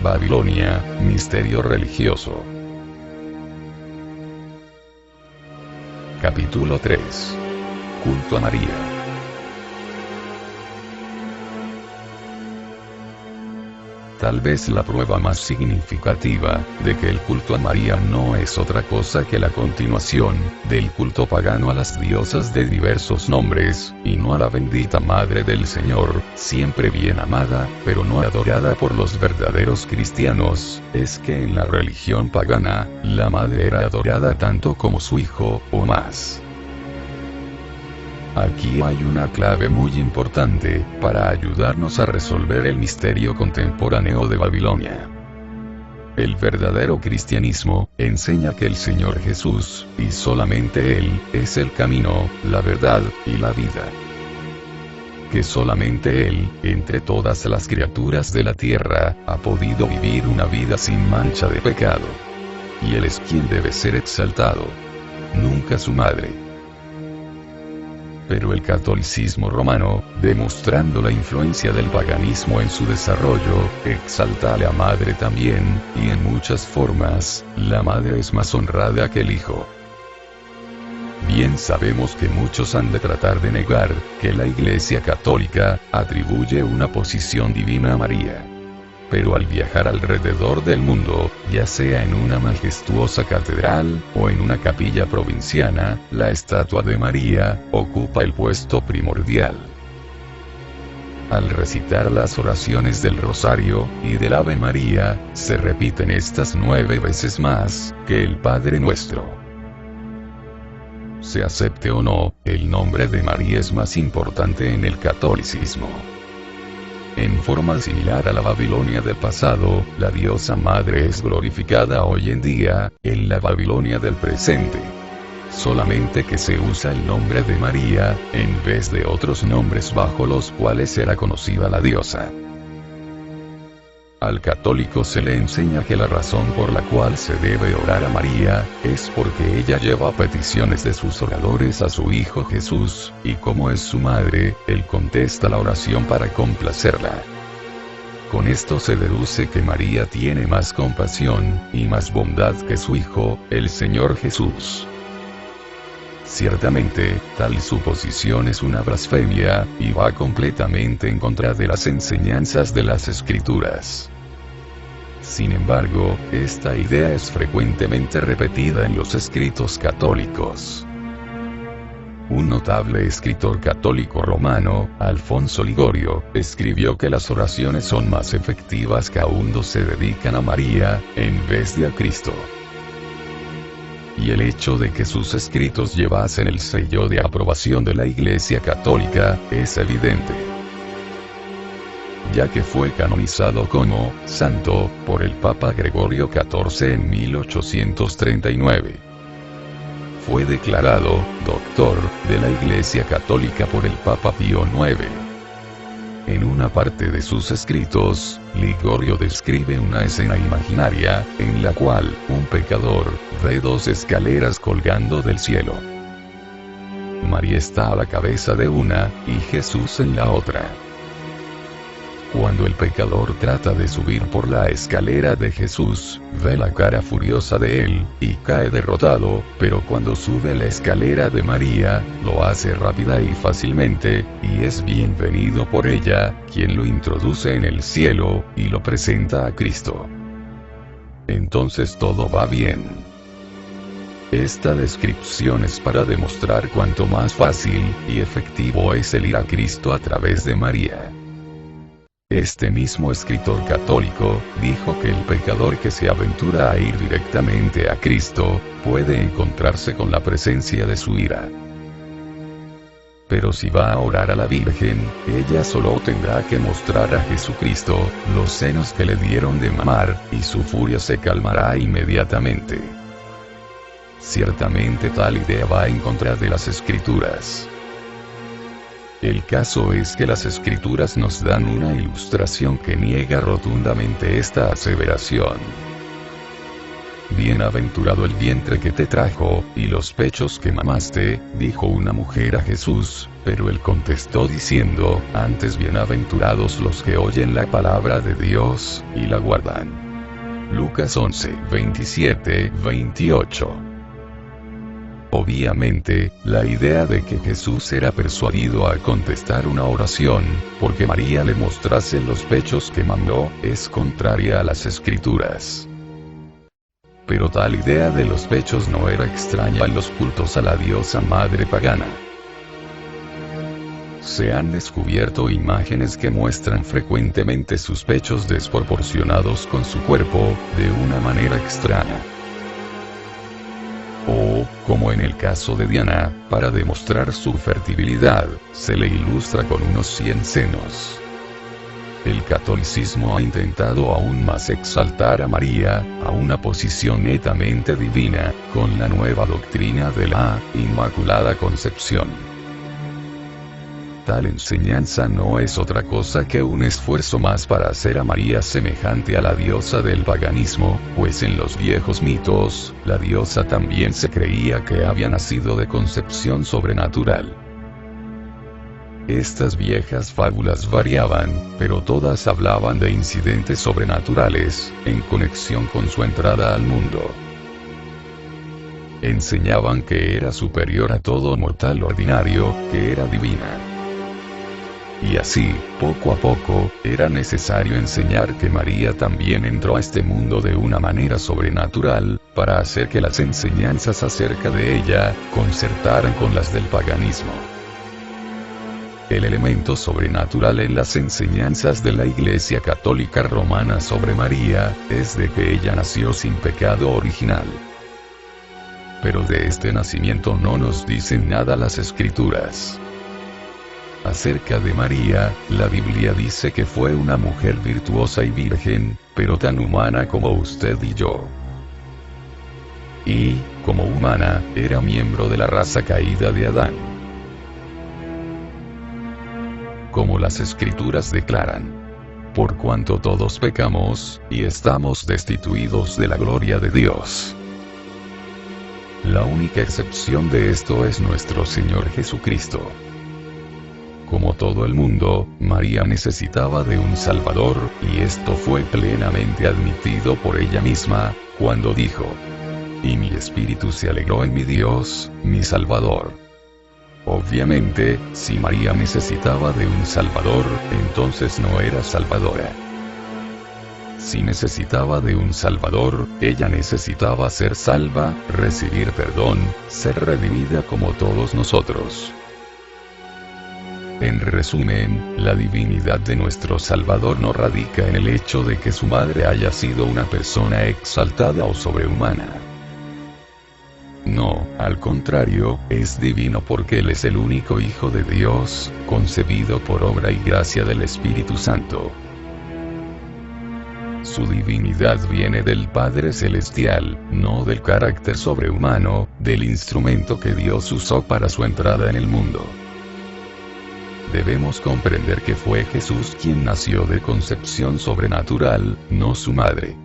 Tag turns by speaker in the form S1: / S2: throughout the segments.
S1: Babilonia, misterio religioso. Capítulo 3. Culto a María. Tal vez la prueba más significativa de que el culto a María no es otra cosa que la continuación del culto pagano a las diosas de diversos nombres, y no a la bendita Madre del Señor, siempre bien amada, pero no adorada por los verdaderos cristianos, es que en la religión pagana, la Madre era adorada tanto como su Hijo, o más. Aquí hay una clave muy importante, para ayudarnos a resolver el misterio contemporáneo de Babilonia. El verdadero cristianismo, enseña que el Señor Jesús, y solamente Él, es el camino, la verdad, y la vida. Que solamente Él, entre todas las criaturas de la tierra, ha podido vivir una vida sin mancha de pecado. Y Él es quien debe ser exaltado. Nunca su madre. Pero el catolicismo romano, demostrando la influencia del paganismo en su desarrollo, exalta a la madre también, y en muchas formas, la madre es más honrada que el hijo. Bien sabemos que muchos han de tratar de negar, que la Iglesia Católica, atribuye una posición divina a María. Pero al viajar alrededor del mundo, ya sea en una majestuosa catedral, o en una capilla provinciana, la estatua de María, ocupa el puesto primordial. Al recitar las oraciones del Rosario, y del Ave María, se repiten estas 9 veces más, que el Padre Nuestro. Se acepte o no, el nombre de María es más importante en el catolicismo. En forma similar a la Babilonia del pasado, la diosa madre es glorificada hoy en día, en la Babilonia del presente. Solamente que se usa el nombre de María, en vez de otros nombres bajo los cuales era conocida la diosa. Al católico se le enseña que la razón por la cual se debe orar a María, es porque ella lleva peticiones de sus oradores a su Hijo Jesús, y como es su madre, Él contesta la oración para complacerla. Con esto se deduce que María tiene más compasión, y más bondad que su Hijo, el Señor Jesús. Ciertamente, tal suposición es una blasfemia, y va completamente en contra de las enseñanzas de las Escrituras. Sin embargo, esta idea es frecuentemente repetida en los escritos católicos. Un notable escritor católico romano, Alfonso Ligorio, escribió que las oraciones son más efectivas cuando se dedican a María, en vez de a Cristo. Y el hecho de que sus escritos llevasen el sello de aprobación de la Iglesia Católica, es evidente, ya que fue canonizado como santo por el Papa Gregorio XIV en 1839. Fue declarado doctor de la Iglesia Católica por el Papa Pío IX. En una parte de sus escritos, Ligorio describe una escena imaginaria, en la cual un pecador ve 2 escaleras colgando del cielo. María está a la cabeza de una, y Jesús en la otra. Cuando el pecador trata de subir por la escalera de Jesús, ve la cara furiosa de él, y cae derrotado, pero cuando sube la escalera de María, lo hace rápida y fácilmente, y es bienvenido por ella, quien lo introduce en el cielo, y lo presenta a Cristo. Entonces todo va bien. Esta descripción es para demostrar cuánto más fácil, y efectivo es el ir a Cristo a través de María. Este mismo escritor católico, dijo que el pecador que se aventura a ir directamente a Cristo, puede encontrarse con la presencia de su ira. Pero si va a orar a la Virgen, ella solo tendrá que mostrar a Jesucristo, los senos que le dieron de mamar, y su furia se calmará inmediatamente. Ciertamente tal idea va en contra de las Escrituras. El caso es que las Escrituras nos dan una ilustración que niega rotundamente esta aseveración. bienaventurado el vientre que te trajo, y los pechos que mamaste, dijo una mujer a Jesús, pero él contestó diciendo, antes bienaventurados los que oyen la palabra de Dios, y la guardan. Lucas 11, 27, 28. Obviamente, la idea de que Jesús era persuadido a contestar una oración, porque María le mostrase los pechos que mamó, es contraria a las Escrituras. Pero tal idea de los pechos no era extraña en los cultos a la diosa madre pagana. Se han descubierto imágenes que muestran frecuentemente sus pechos desproporcionados con su cuerpo, de una manera extraña. O, como en el caso de Diana, para demostrar su fertilidad, se le ilustra con unos 100 senos. El catolicismo ha intentado aún más exaltar a María, a una posición netamente divina, con la nueva doctrina de la Inmaculada Concepción. Tal enseñanza no es otra cosa que un esfuerzo más para hacer a María semejante a la diosa del paganismo, pues en los viejos mitos, la diosa también se creía que había nacido de concepción sobrenatural. Estas viejas fábulas variaban, pero todas hablaban de incidentes sobrenaturales, en conexión con su entrada al mundo. Enseñaban que era superior a todo mortal ordinario, que era divina. Y así, poco a poco, era necesario enseñar que María también entró a este mundo de una manera sobrenatural, para hacer que las enseñanzas acerca de ella, concertaran con las del paganismo. El elemento sobrenatural en las enseñanzas de la Iglesia Católica Romana sobre María, es de que ella nació sin pecado original. Pero de este nacimiento no nos dicen nada las Escrituras. Acerca de María, la Biblia dice que fue una mujer virtuosa y virgen, pero tan humana como usted y yo. Y, como humana, era miembro de la raza caída de Adán. Como las Escrituras declaran: por cuanto todos pecamos, y estamos destituidos de la gloria de Dios. La única excepción de esto es nuestro Señor Jesucristo. Como todo el mundo, María necesitaba de un Salvador, y esto fue plenamente admitido por ella misma, cuando dijo: y mi espíritu se alegró en mi Dios, mi Salvador. Obviamente, si María necesitaba de un Salvador, entonces no era salvadora. Si necesitaba de un Salvador, ella necesitaba ser salva, recibir perdón, ser redimida como todos nosotros. En resumen, la divinidad de nuestro Salvador no radica en el hecho de que su madre haya sido una persona exaltada o sobrehumana. No, al contrario, es divino porque Él es el único Hijo de Dios, concebido por obra y gracia del Espíritu Santo. Su divinidad viene del Padre Celestial, no del carácter sobrehumano, del instrumento que Dios usó para su entrada en el mundo. Debemos comprender que fue Jesús quien nació de concepción sobrenatural, no su madre.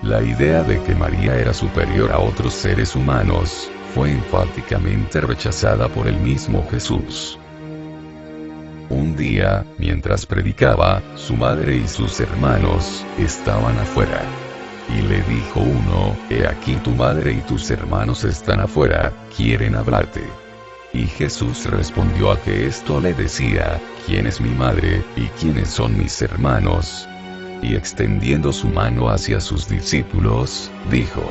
S1: La idea de que María era superior a otros seres humanos, fue enfáticamente rechazada por el mismo Jesús. Un día, mientras predicaba, su madre y sus hermanos, estaban afuera. Y le dijo uno: he aquí tu madre y tus hermanos están afuera, quieren hablarte. Y Jesús respondió a que esto le decía: ¿quién es mi madre, y quiénes son mis hermanos? Y extendiendo su mano hacia sus discípulos, dijo: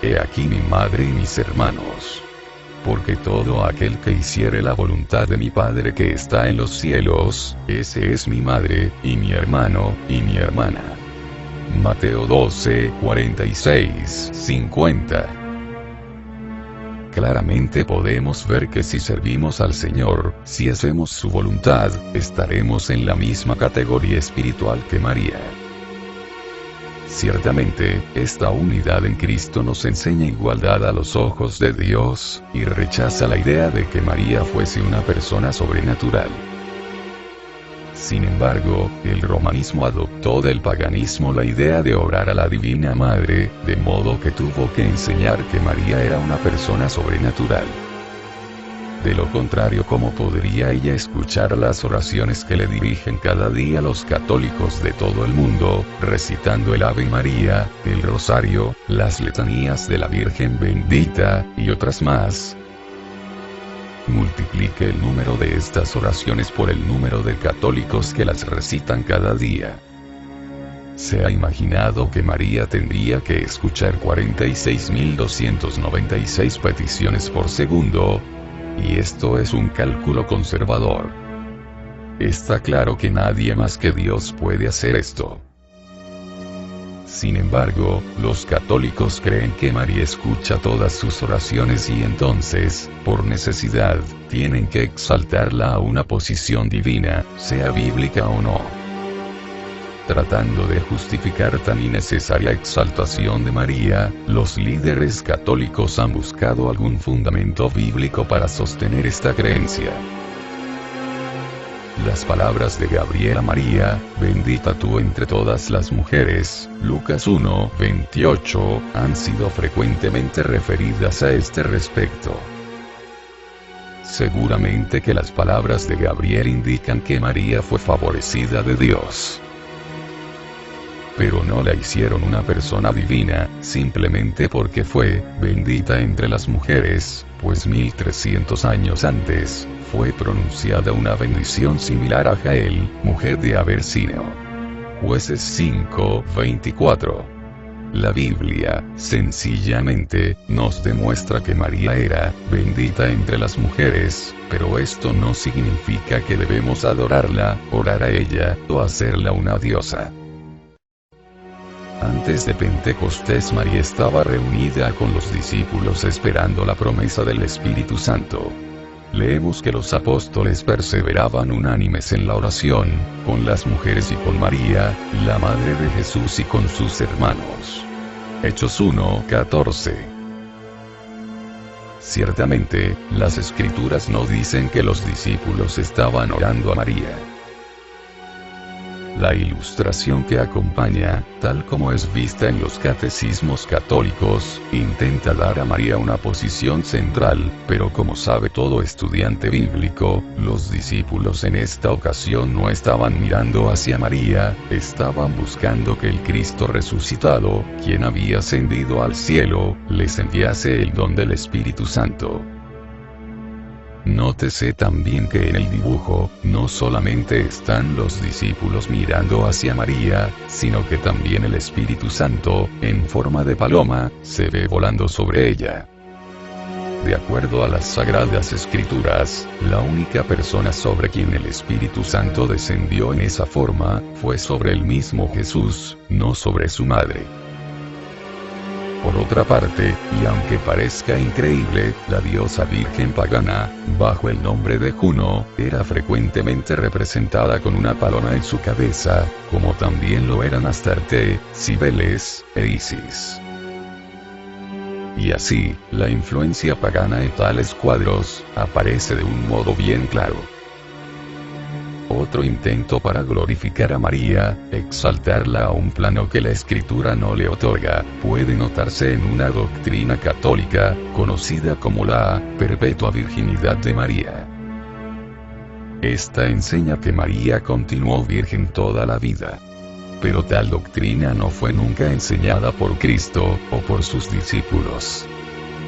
S1: he aquí mi madre y mis hermanos. Porque todo aquel que hiciere la voluntad de mi Padre que está en los cielos, ese es mi madre, y mi hermano, y mi hermana. Mateo 12, 46, 50. Claramente podemos ver que si servimos al Señor, si hacemos su voluntad, estaremos en la misma categoría espiritual que María. Ciertamente, esta unidad en Cristo nos enseña igualdad a los ojos de Dios, y rechaza la idea de que María fuese una persona sobrenatural. Sin embargo, el romanismo adoptó del paganismo la idea de orar a la Divina Madre, de modo que tuvo que enseñar que María era una persona sobrenatural. De lo contrario, ¿cómo podría ella escuchar las oraciones que le dirigen cada día los católicos de todo el mundo, recitando el Ave María, el Rosario, las letanías de la Virgen Bendita, y otras más? Multiplique el número de estas oraciones por el número de católicos que las recitan cada día. ¿Se ha imaginado que María tendría que escuchar 46.296 peticiones por segundo? Y esto es un cálculo conservador. Está claro que nadie más que Dios puede hacer esto. Sin embargo, los católicos creen que María escucha todas sus oraciones y entonces, por necesidad, tienen que exaltarla a una posición divina, sea bíblica o no. Tratando de justificar tan innecesaria exaltación de María, los líderes católicos han buscado algún fundamento bíblico para sostener esta creencia. Las palabras de Gabriel a María, bendita tú entre todas las mujeres, Lucas 1:28, han sido frecuentemente referidas a este respecto. Seguramente que las palabras de Gabriel indican que María fue favorecida de Dios. Pero no la hicieron una persona divina, simplemente porque fue bendita entre las mujeres, pues 1300 años antes, fue pronunciada una bendición similar a Jael, mujer de Abercino. Jueces 5:24. La Biblia, sencillamente, nos demuestra que María era bendita entre las mujeres, pero esto no significa que debemos adorarla, orar a ella, o hacerla una diosa. Antes de Pentecostés, María estaba reunida con los discípulos esperando la promesa del Espíritu Santo. Leemos que los apóstoles perseveraban unánimes en la oración, con las mujeres y con María, la Madre de Jesús y con sus hermanos. Hechos 1:14. Ciertamente, las Escrituras no dicen que los discípulos estaban orando a María. La ilustración que acompaña, tal como es vista en los catecismos católicos, intenta dar a María una posición central, pero como sabe todo estudiante bíblico, los discípulos en esta ocasión no estaban mirando hacia María, estaban buscando que el Cristo resucitado, quien había ascendido al cielo, les enviase el don del Espíritu Santo. Nótese también que en el dibujo, no solamente están los discípulos mirando hacia María, sino que también el Espíritu Santo, en forma de paloma, se ve volando sobre ella. De acuerdo a las Sagradas Escrituras, la única persona sobre quien el Espíritu Santo descendió en esa forma, fue sobre el mismo Jesús, no sobre su madre. Por otra parte, y aunque parezca increíble, la diosa virgen pagana, bajo el nombre de Juno, era frecuentemente representada con una paloma en su cabeza, como también lo eran Astarte, Cibeles, e Isis. Y así, la influencia pagana en tales cuadros, aparece de un modo bien claro. Otro intento para glorificar a María, exaltarla a un plano que la Escritura no le otorga, puede notarse en una doctrina católica, conocida como la perpetua virginidad de María. Esta enseña que María continuó virgen toda la vida. Pero tal doctrina no fue nunca enseñada por Cristo, o por sus discípulos.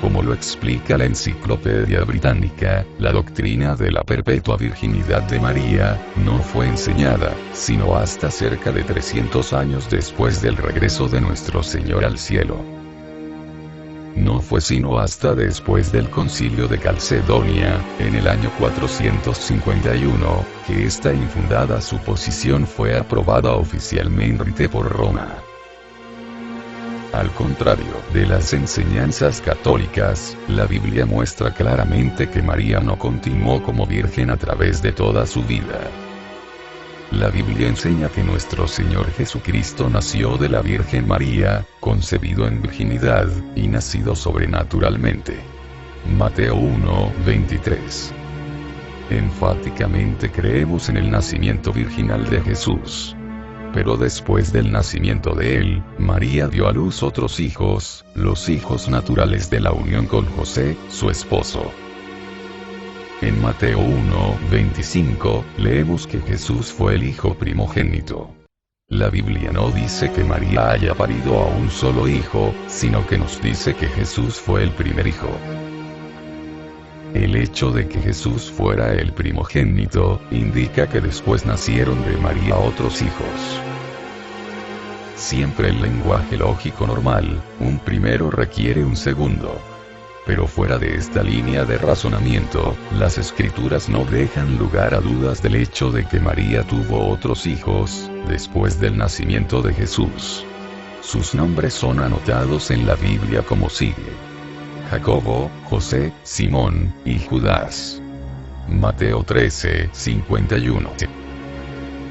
S1: Como lo explica la Enciclopedia Británica, la doctrina de la perpetua virginidad de María, no fue enseñada, sino hasta cerca de 300 años después del regreso de nuestro Señor al cielo. No fue sino hasta después del Concilio de Calcedonia, en el año 451, que esta infundada suposición fue aprobada oficialmente por Roma. Al contrario de las enseñanzas católicas, la Biblia muestra claramente que María no continuó como virgen a través de toda su vida. La Biblia enseña que nuestro Señor Jesucristo nació de la Virgen María, concebido en virginidad, y nacido sobrenaturalmente. Mateo 1:23. enfáticamente creemos en el nacimiento virginal de Jesús. Pero después del nacimiento de él, María dio a luz otros hijos, los hijos naturales de la unión con José, su esposo. En Mateo 1:25, leemos que Jesús fue el hijo primogénito. La Biblia no dice que María haya parido a un solo hijo, sino que nos dice que Jesús fue el primer hijo. El hecho de que Jesús fuera el primogénito, indica que después nacieron de María otros hijos. Siempre el lenguaje lógico normal, un primero requiere un segundo. Pero fuera de esta línea de razonamiento, las escrituras no dejan lugar a dudas del hecho de que María tuvo otros hijos, después del nacimiento de Jesús. Sus nombres son anotados en la Biblia como sigue: Jacobo, José, Simón, y Judas. Mateo 13:51.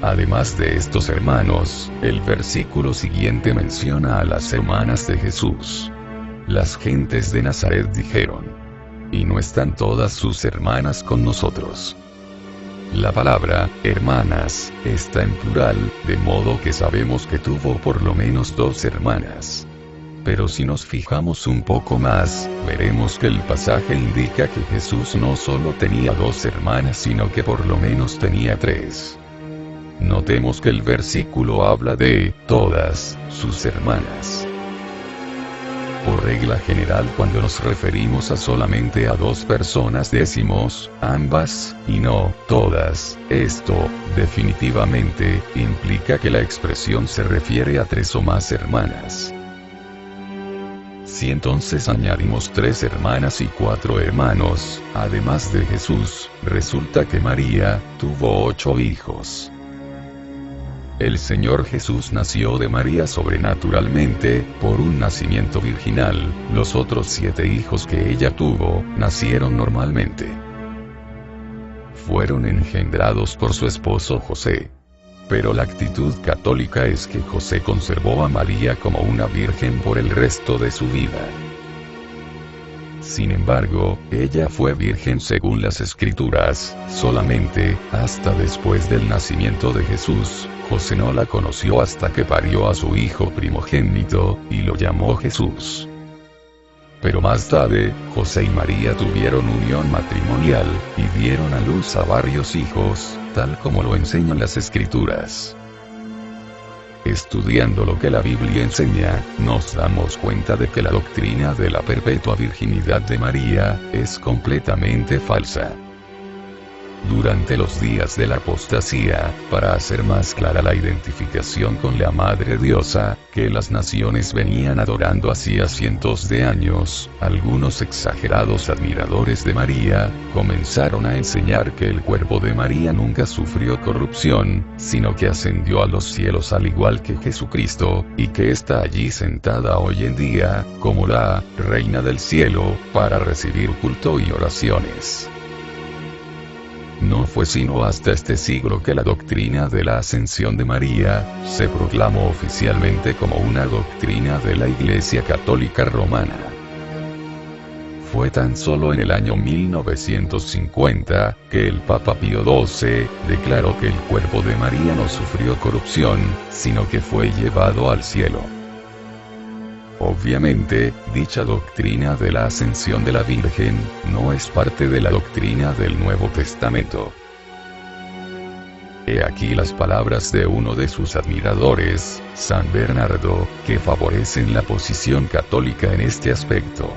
S1: Además de estos hermanos, el versículo siguiente menciona a las hermanas de Jesús. Las gentes de Nazaret dijeron: ¿y no están todas sus hermanas con nosotros? La palabra, hermanas, está en plural, de modo que sabemos que tuvo por lo menos 2 hermanas. Pero si nos fijamos un poco más, veremos que el pasaje indica que Jesús no solo tenía 2 hermanas, sino que por lo menos tenía 3. Notemos que el versículo habla de todas sus hermanas. Por regla general, cuando nos referimos a solamente a 2 personas decimos ambas, y no todas. Esto, definitivamente, implica que la expresión se refiere a 3 o más hermanas. Si entonces añadimos 3 hermanas y 4 hermanos, además de Jesús, resulta que María tuvo 8 hijos. El Señor Jesús nació de María sobrenaturalmente, por un nacimiento virginal. Los otros 7 hijos que ella tuvo, nacieron normalmente. Fueron engendrados por su esposo José. Pero la actitud católica es que José conservó a María como una virgen por el resto de su vida. Sin embargo, ella fue virgen según las Escrituras, solamente, hasta después del nacimiento de Jesús. José no la conoció hasta que parió a su hijo primogénito, y lo llamó Jesús. Pero más tarde, José y María tuvieron unión matrimonial, y dieron a luz a varios hijos, tal como lo enseñan las Escrituras. Estudiando lo que la Biblia enseña, nos damos cuenta de que la doctrina de la perpetua virginidad de María es completamente falsa. Durante los días de la apostasía, para hacer más clara la identificación con la Madre Diosa, que las naciones venían adorando hacía cientos de años, algunos exagerados admiradores de María, comenzaron a enseñar que el cuerpo de María nunca sufrió corrupción, sino que ascendió a los cielos al igual que Jesucristo, y que está allí sentada hoy en día, como la Reina del Cielo, para recibir culto y oraciones. No fue sino hasta este siglo que la doctrina de la ascensión de María se proclamó oficialmente como una doctrina de la Iglesia Católica Romana. Fue tan solo en el año 1950 que el Papa Pío XII declaró que el cuerpo de María no sufrió corrupción, sino que fue llevado al cielo. Obviamente, dicha doctrina de la ascensión de la Virgen no es parte de la doctrina del Nuevo Testamento. He aquí las palabras de uno de sus admiradores, San Bernardo, que favorecen la posición católica en este aspecto.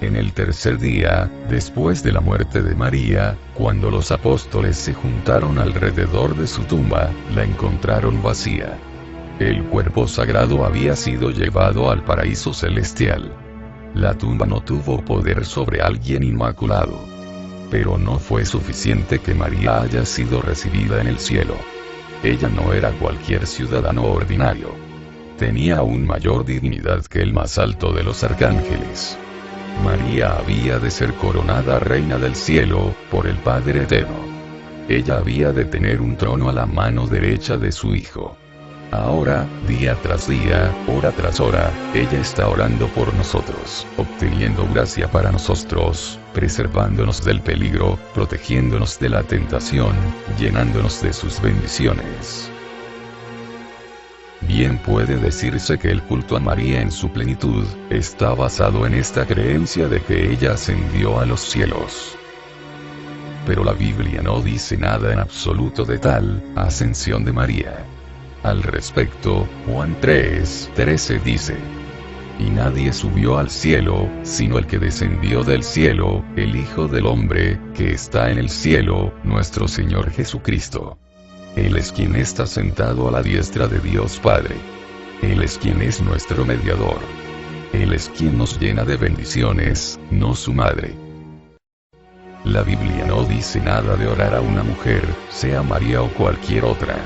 S1: En el tercer día, después de la muerte de María, cuando los apóstoles se juntaron alrededor de su tumba, la encontraron vacía. El cuerpo sagrado había sido llevado al paraíso celestial. La tumba no tuvo poder sobre alguien inmaculado. Pero no fue suficiente que María haya sido recibida en el cielo. Ella no era cualquier ciudadano ordinario. Tenía aún mayor dignidad que el más alto de los arcángeles. María había de ser coronada reina del cielo, por el Padre Eterno. Ella había de tener un trono a la mano derecha de su Hijo. Ahora, día tras día, hora tras hora, ella está orando por nosotros, obteniendo gracia para nosotros, preservándonos del peligro, protegiéndonos de la tentación, llenándonos de sus bendiciones. Bien puede decirse que el culto a María en su plenitud, está basado en esta creencia de que ella ascendió a los cielos. Pero la Biblia no dice nada en absoluto de tal ascensión de María. Al respecto, Juan 3:13 dice: y nadie subió al cielo, sino el que descendió del cielo, el Hijo del Hombre, que está en el cielo, nuestro Señor Jesucristo. Él es quien está sentado a la diestra de Dios Padre. Él es quien es nuestro mediador. Él es quien nos llena de bendiciones, no su madre. La Biblia no dice nada de orar a una mujer, sea María o cualquier otra.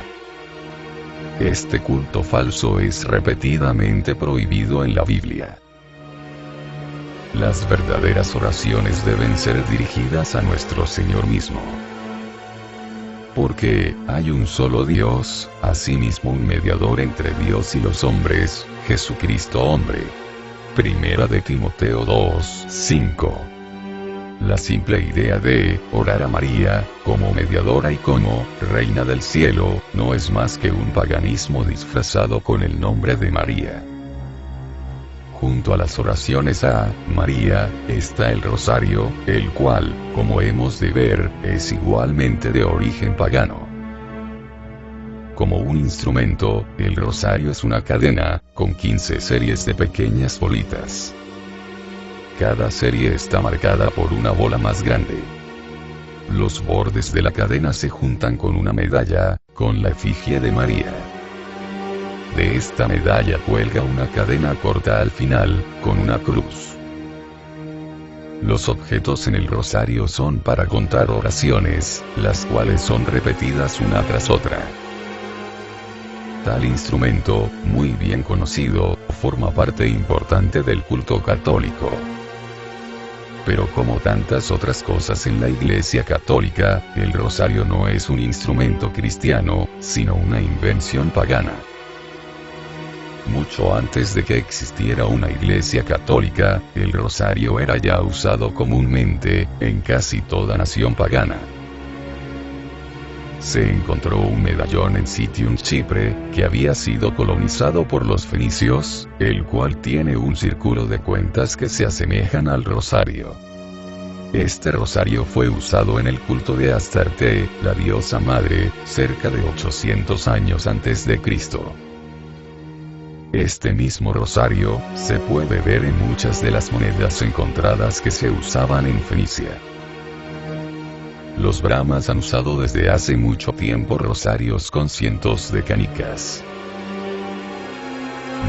S1: Este culto falso es repetidamente prohibido en la Biblia. Las verdaderas oraciones deben ser dirigidas a nuestro Señor mismo. Porque hay un solo Dios, asimismo un mediador entre Dios y los hombres, Jesucristo hombre. Primera de Timoteo 2:5. La simple idea de orar a María, como mediadora y como reina del cielo, no es más que un paganismo disfrazado con el nombre de María. Junto a las oraciones a María, está el rosario, el cual, como hemos de ver, es igualmente de origen pagano. Como un instrumento, el rosario es una cadena, con 15 series de pequeñas bolitas. Cada serie está marcada por una bola más grande. Los bordes de la cadena se juntan con una medalla, con la efigie de María. De esta medalla cuelga una cadena corta al final, con una cruz. Los objetos en el rosario son para contar oraciones, las cuales son repetidas una tras otra. Tal instrumento, muy bien conocido, forma parte importante del culto católico. Pero como tantas otras cosas en la Iglesia Católica, el rosario no es un instrumento cristiano, sino una invención pagana. Mucho antes de que existiera una Iglesia Católica, el rosario era ya usado comúnmente, en casi toda nación pagana. Se encontró un medallón en Citium, Chipre, que había sido colonizado por los fenicios, el cual tiene un círculo de cuentas que se asemejan al rosario. Este rosario fue usado en el culto de Astarte, la diosa madre, cerca de 800 años antes de Cristo. Este mismo rosario, se puede ver en muchas de las monedas encontradas que se usaban en Fenicia. Los brahmas han usado desde hace mucho tiempo rosarios con cientos de canicas.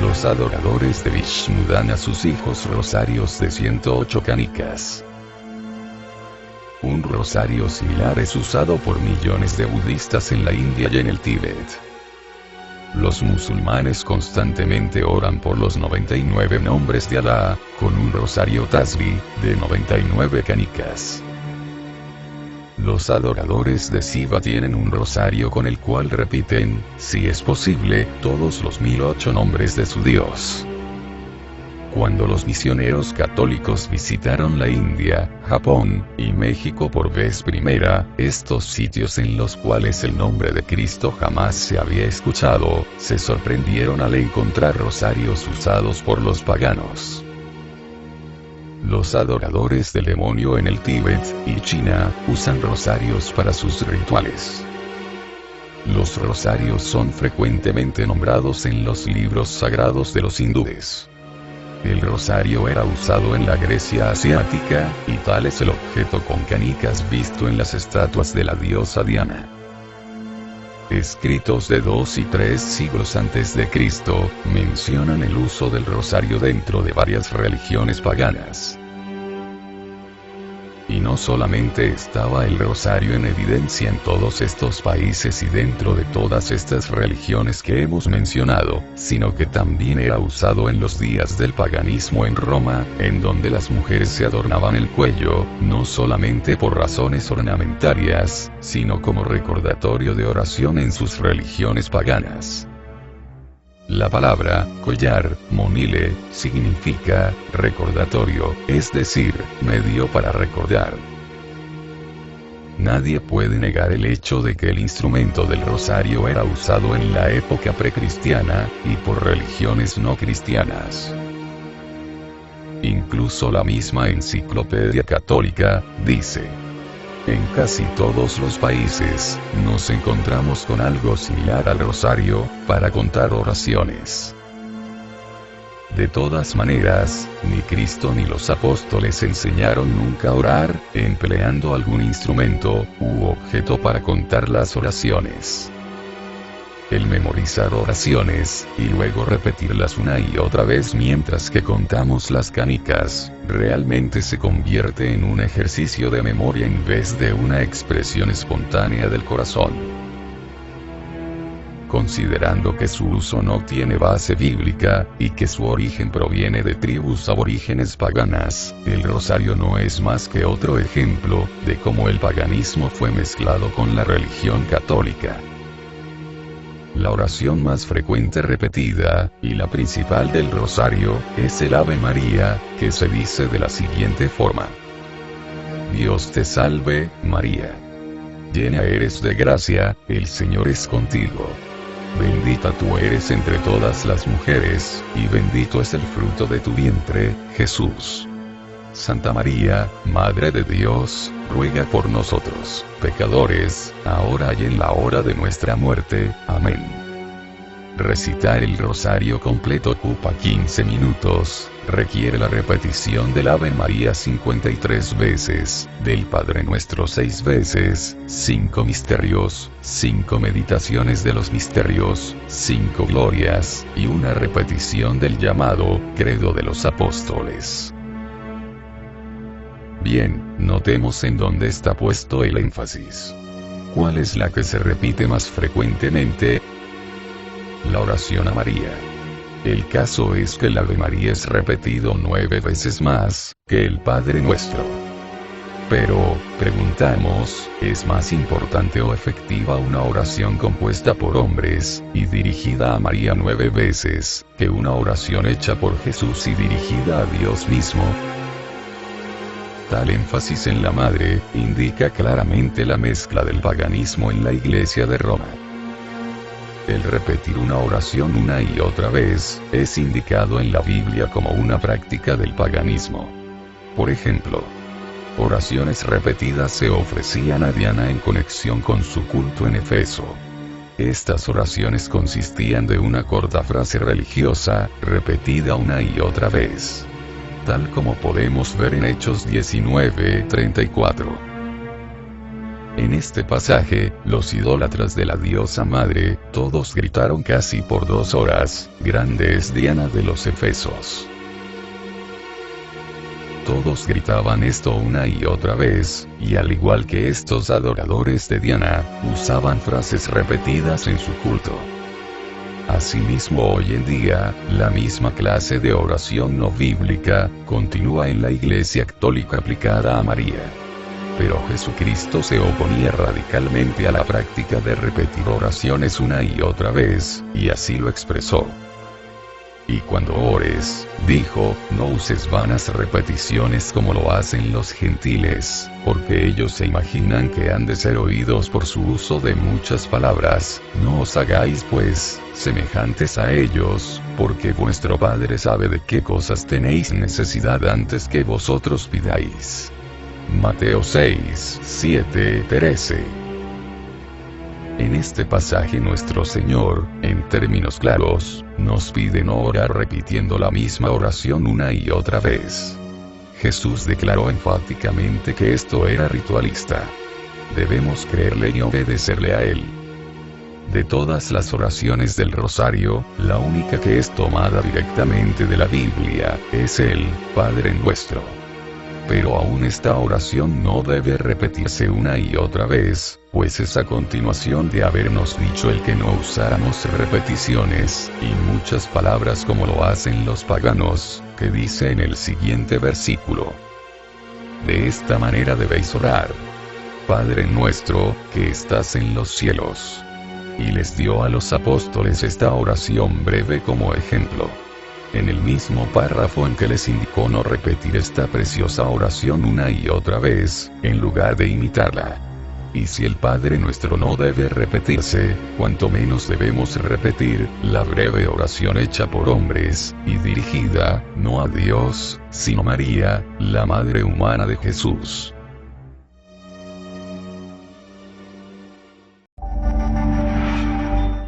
S1: Los adoradores de Vishnu dan a sus hijos rosarios de 108 canicas. Un rosario similar es usado por millones de budistas en la India y en el Tíbet. Los musulmanes constantemente oran por los 99 nombres de Alá, con un rosario tasbih, de 99 canicas. Los adoradores de Shiva tienen un rosario con el cual repiten, si es posible, todos los 1008 nombres de su dios. Cuando los misioneros católicos visitaron la India, Japón y México por vez primera, estos sitios en los cuales el nombre de Cristo jamás se había escuchado, se sorprendieron al encontrar rosarios usados por los paganos. Los adoradores del demonio en el Tíbet y China usan rosarios para sus rituales. Los rosarios son frecuentemente nombrados en los libros sagrados de los hindúes. El rosario era usado en la Grecia asiática, y tal es el objeto con canicas visto en las estatuas de la diosa Diana. Escritos de 2 y 3 siglos antes de Cristo, mencionan el uso del rosario dentro de varias religiones paganas. Y no solamente estaba el rosario en evidencia en todos estos países y dentro de todas estas religiones que hemos mencionado, sino que también era usado en los días del paganismo en Roma, en donde las mujeres se adornaban el cuello, no solamente por razones ornamentarias, sino como recordatorio de oración en sus religiones paganas. La palabra collar, monile, significa recordatorio, es decir, medio para recordar. Nadie puede negar el hecho de que el instrumento del rosario era usado en la época precristiana, y por religiones no cristianas. Incluso la misma Enciclopedia Católica dice: en casi todos los países, nos encontramos con algo similar al rosario, para contar oraciones. De todas maneras, ni Cristo ni los apóstoles enseñaron nunca a orar, empleando algún instrumento u objeto para contar las oraciones. El memorizar oraciones, y luego repetirlas una y otra vez mientras que contamos las canicas, realmente se convierte en un ejercicio de memoria en vez de una expresión espontánea del corazón. Considerando que su uso no tiene base bíblica, y que su origen proviene de tribus aborígenes paganas, el rosario no es más que otro ejemplo de cómo el paganismo fue mezclado con la religión católica. La oración más frecuente repetida, y la principal del rosario, es el Ave María, que se dice de la siguiente forma: Dios te salve, María. Llena eres de gracia, el Señor es contigo. Bendita tú eres entre todas las mujeres, y bendito es el fruto de tu vientre, Jesús. Santa María, Madre de Dios, ruega por nosotros, pecadores, ahora y en la hora de nuestra muerte. Amén. Recitar el rosario completo ocupa 15 minutos, requiere la repetición del Ave María 53 veces, del Padre Nuestro 6 veces, 5 misterios, 5 meditaciones de los misterios, 5 glorias, y una repetición del llamado Credo de los Apóstoles. Bien, notemos en dónde está puesto el énfasis. ¿Cuál es la que se repite más frecuentemente? La oración a María. El caso es que el Ave María es repetido 9 veces más que el Padre Nuestro. Pero, preguntamos, ¿es más importante o efectiva una oración compuesta por hombres, y dirigida a María 9 veces, que una oración hecha por Jesús y dirigida a Dios mismo? Tal énfasis en la Madre, indica claramente la mezcla del paganismo en la Iglesia de Roma. El repetir una oración una y otra vez, es indicado en la Biblia como una práctica del paganismo. Por ejemplo, oraciones repetidas se ofrecían a Diana en conexión con su culto en Efeso. Estas oraciones consistían de una corta frase religiosa, repetida una y otra vez. Tal como podemos ver en Hechos 19:34. En este pasaje, los idólatras de la diosa madre, todos gritaron casi por 2 horas, «Grande es Diana de los Efesos». Todos gritaban esto una y otra vez, y al igual que estos adoradores de Diana, usaban frases repetidas en su culto. Asimismo, hoy en día, la misma clase de oración no bíblica continúa en la Iglesia Católica aplicada a María. Pero Jesucristo se oponía radicalmente a la práctica de repetir oraciones una y otra vez, y así lo expresó. Y cuando ores, dijo, no uses vanas repeticiones como lo hacen los gentiles, porque ellos se imaginan que han de ser oídos por su uso de muchas palabras. No os hagáis pues semejantes a ellos, porque vuestro Padre sabe de qué cosas tenéis necesidad antes que vosotros pidáis. Mateo 6:7-13. En este pasaje nuestro Señor, en términos claros, nos pide no orar repitiendo la misma oración una y otra vez. Jesús declaró enfáticamente que esto era ritualista. Debemos creerle y obedecerle a Él. De todas las oraciones del rosario, la única que es tomada directamente de la Biblia, es el Padre Nuestro. Pero aún esta oración no debe repetirse una y otra vez, pues es a continuación de habernos dicho el que no usáramos repeticiones, y muchas palabras como lo hacen los paganos, que dice en el siguiente versículo. De esta manera debéis orar. Padre nuestro, que estás en los cielos. y les dio a los apóstoles esta oración breve como ejemplo. En el mismo párrafo en que les indicó no repetir esta preciosa oración una y otra vez, en lugar de imitarla. Y si el Padre Nuestro no debe repetirse, cuanto menos debemos repetir la breve oración hecha por hombres, y dirigida, no a Dios, sino a María, la Madre humana de Jesús.